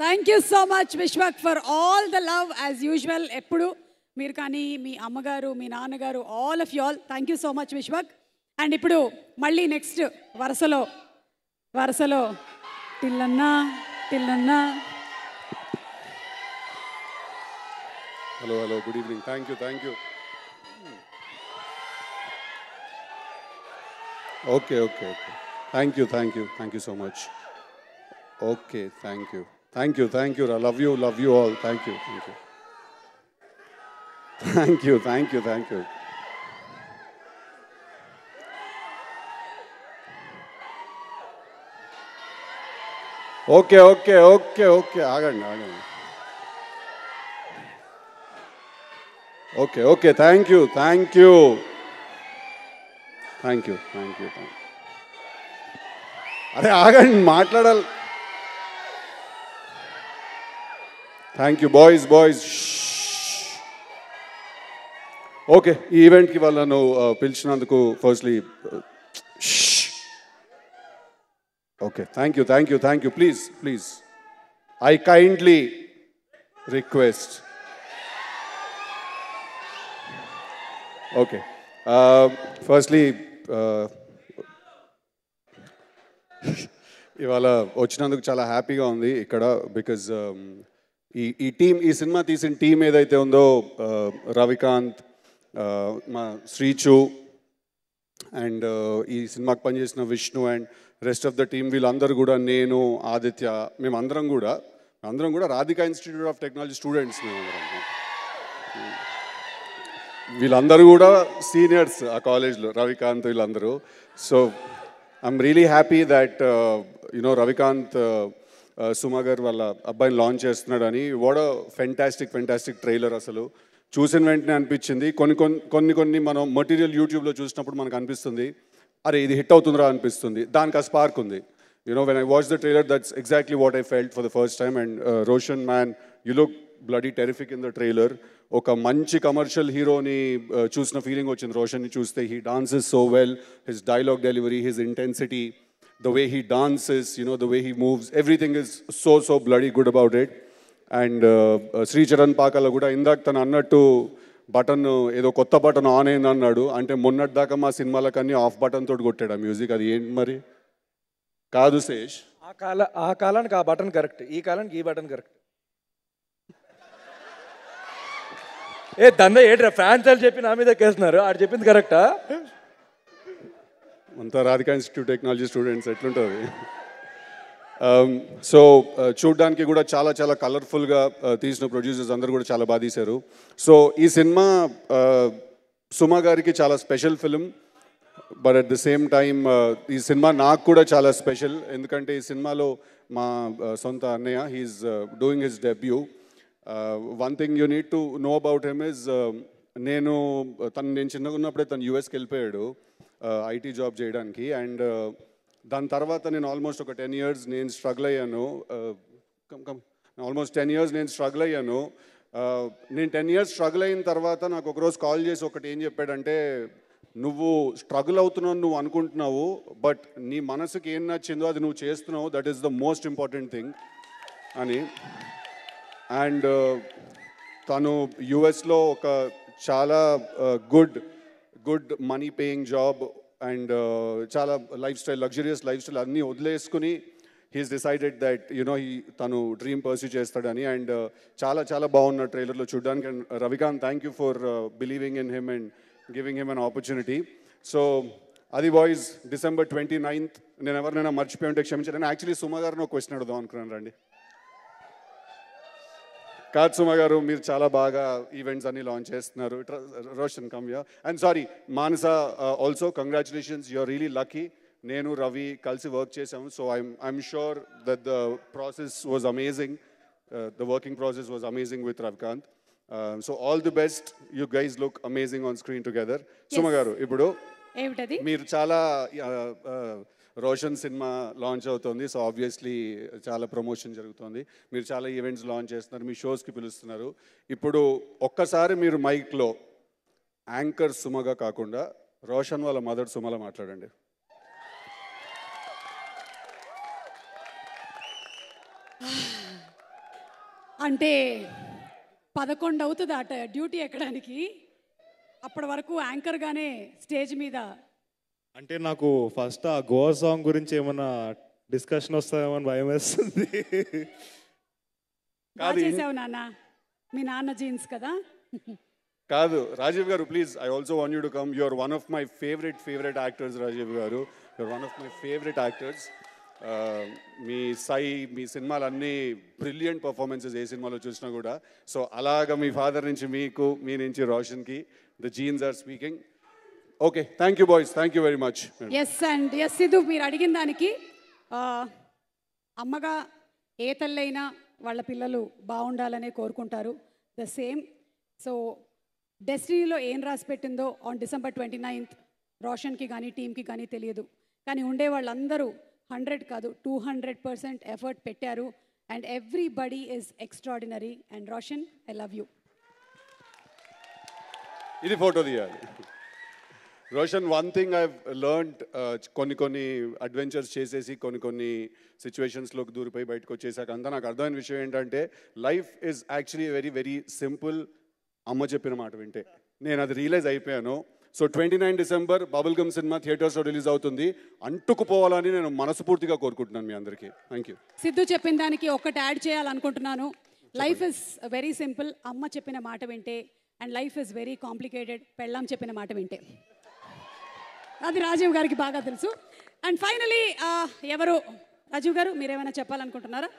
Thank you so much Vishwak for all the love as usual. ఎప్పుడు మీరు కానీ మీ అమ్మగారు మీ నాన్నగారు all of you all thank you so much Vishwak. And ఇప్పుడు మళ్ళీ నెక్స్ట్ వరుసలో తిల్లన్నా తిల్లన్నా. Hello good evening. Thank you. Okay thank you so much. Okay thank you. Love you all. Thank you. Okay ఆగండి. Okay thank you. అరే ఆగండి, మాట్లాడాలి. Thank you boys. Okay, ఈ ఈవెంట్కి వాళ్ళను పిలిచినందుకు firstly okay thank you. Please I kindly request. Okay firstly ఇవాళ వచ్చినందుకు చాలా హ్యాపీగా ఉంది ఇక్కడ. బికాజ్ ఈ సినిమా తీసిన టీం ఏదైతే ఉందో, రవికాంత్, మా శ్రీచు అండ్ ఈ సినిమాకి పనిచేసిన Vishnu and rest of the team, వీళ్ళందరూ కూడా, నేను, ఆదిత్య, మేమందరం కూడా Radhika institute of technology students. వీళ్ళందరూ కూడా సీనియర్స్ ఆ కాలేజ్లో, రవికాంత్ వీళ్ళందరూ. So I'm really happy that Ravikanth Suma garu వాళ్ళ అబ్బాయిని లాంచ్ చేస్తున్నాడని. What fantastic trailer. అసలు చూసిన వెంటనే అనిపించింది, కొన్ని మనం మెటీరియల్ యూట్యూబ్లో చూసినప్పుడు మనకు అనిపిస్తుంది, అరే ఇది హిట్ అవుతుందిరా అనిపిస్తుంది. దానికి ఆ స్పార్క్ ఉంది. When I watch the trailer, that's exactly what I felt for the first time. And Roshan man, you look bloody terrific in the trailer. ఒక మంచి కమర్షియల్ హీరోని చూసిన ఫీలింగ్ వచ్చింది రోషన్ని చూస్తే. He dances so well, his dialogue delivery, his intensity, the way he dances, the way he moves, everything is so bloody good about it. And Sri Charan Pakala kuda indak tanu annattu button edo kotta button on ayindi annadu. Ante monnati daaka ma సినిమాలకన్నీ off button తోటి కొట్టాడు ఆ music. అది ఏంటి మరి? కాదు శేష్, ఆ కాలానికి ఆ బటన్ కరెక్ట్, ఈ కాలానికి ఈ బటన్ కరెక్ట్. దందా ఏంట్రా ఫ్యాన్స్ అని చెప్పి నా మీద కేస్తున్నారు, ఆడు చెప్పింది కరెక్టా? అంతా రాధికా ఇన్స్టిట్యూట్ టెక్నాలజీ స్టూడెంట్స్ ఎట్లుంటుంది. సో చూడ్డానికి కూడా చాలా కలర్ఫుల్గా తీసిన ప్రొడ్యూసర్స్ అందరూ కూడా చాలా బాగా తీశారు. సో ఈ సినిమా సుమా గారికి చాలా special film. But at the same time ఈ సినిమా నాకు కూడా చాలా స్పెషల్. ఎందుకంటే ఈ సినిమాలో మా సొంత అన్నయ్య, he's doing his debut. One thing you need to know about him is, నేను చిన్నగా ఉన్నప్పుడే తను యూఎస్కి వెళ్ళిపోయాడు ఐటీ జాబ్ చేయడానికి. అండ్ దాని తర్వాత నేను ఆల్మోస్ట్ ఒక 10 years నేను స్ట్రగుల్ అయ్యాను. నేను 10 years స్ట్రగుల్ అయిన తర్వాత నాకు ఒకరోజు కాల్ చేసి ఒకటి ఏం చెప్పాడంటే, నువ్వు స్ట్రగుల్ అవుతున్నావు నువ్వు అనుకుంటున్నావు, బట్ నీ మనసుకి ఏం నచ్చిందో అది నువ్వు చేస్తున్నావు, that is the most important thing అని. అండ్ తను యుఎస్లో ఒక చాలా good money paying job and చాలా లగ్జరియస్ లైఫ్ స్టైల్ అన్నీ వదిలేసుకుని హీస్ డిసైడెడ్ దట్ తను డ్రీమ్ పర్సూ చేస్తాడని. అండ్ చాలా బాగున్న ట్రైలర్లో చూడడానికి. And Ravikanth, thank you for believing in him and giving him an opportunity. So అది బాయ్స్, December 29th. నేను ఎవరినైనా మర్చిపోయి ఉంటే క్షమించాను. యాక్చువల్లీ సుమా గారిని ఒక క్వశ్చన్ అడుగుదాం అనుకున్నాను. రండి. కాదు సుమా గారు, మీరు చాలా బాగా ఈవెంట్స్ అన్ని లాంచ్ చేస్తున్నారు. Roshan come here. And sorry Manasa also, congratulations, you are really lucky. నేను రవి కలిసి వర్క్ చేసాము. So I'm sure that the process was amazing. The working process was amazing with Ravikanth. So all the best. You guys look amazing on screen together. Suma garu, ఇప్పుడు మీరు చాలా రోషన్ సినిమా launch అవుతుంది. So obviously చాలా promotion జరుగుతుంది, మీరు చాలా ఈవెంట్స్ లాంచ్ చేస్తున్నారు, మీ షోస్కి పిలుస్తున్నారు. ఇప్పుడు ఒక్కసారి మీరు మైక్లో యాంకర్ సుమగా కాకుండా రోషన్ వాళ్ళ మదర్ సుమలా మాట్లాడండి. అంటే 11 అవుతుంది అట డ్యూటీ ఎక్కడానికి. అప్పటి వరకు యాంకర్గానే స్టేజ్ మీద. అంటే నాకు ఫస్ట్ ఆ గోవా సాంగ్ గురించి ఏమన్నా డిస్కషన్ వస్తాయేమో అని భయం వేస్తుంది. బాగా చేసావు నాన్న, మీ నాన్న జీన్స్ కదా. కాదు Rajiv garu, please, I also want you to come. You are one of my favourite actors Rajiv garu. You are one of my favourite actors. మీ మీ సినిమాలన్నీ బ్రిలియంట్ పర్ఫార్మెన్సెస్ ఏ సినిమాలో చూసినా కూడా. సో అలాగా మీ ఫాదర్ నుంచి మీకు, మీ నుంచి రోషన్కి the genes are speaking. Okay, thank you boys, thank you very much. Yes and yes Siddhu, మీరు అడిగిన దానికి అమ్మగా ఏ తల్లైనా వాళ్ళ పిల్లలు బాగుండాలనే కోరుకుంటారు. The same. సో డెస్టినీలో ఏం రాసి పెట్టిందో ఆన్ December 29th రోషన్కి కానీ టీమ్కి కానీ తెలియదు. కానీ ఉండే వాళ్ళందరూ 100 కాదు 200% ఎఫర్ట్ పెట్టారు. And everybody is extraordinary. And Roshan, I love you. ఇది ఫోటో తీయాలి. Roshan, one thing I learned, కొన్ని అడ్వెంచర్స్ చేసేసి కొన్ని సిచ్యువేషన్స్లోకి దూరిపోయి బయటకు వచ్చేసాక అంతా నాకు అర్థమైన విషయం ఏంటంటే life is actually very very simple. అమ్మ చెప్పిన మాట వింటే నేను అది రియలైజ్ అయిపోయాను. So 29 December Bubble Gum cinema థియేటర్స్లో రిలీజ్ అవుతుంది. అంటుకుపోవాలని నేను మనస్ఫూర్తిగా కోరుకుంటున్నాను మీ అందరికీ. Thank you. సిద్ధు చెప్పిన దానికి ఒకటి యాడ్ చేయాలనుకుంటున్నాను. లైఫ్ ఇస్ వెరీ సింపుల్ అమ్మ చెప్పిన మాట వింటే, and life is very complicated పెళ్ళాం చెప్పిన మాట వింటే. అది రాజీవ్ గారికి బాగా తెలుసు. అండ్ ఫైనలీ ఎవరు రాజీవ్ గారు మీరేమైనా చెప్పాలనుకుంటున్నారా?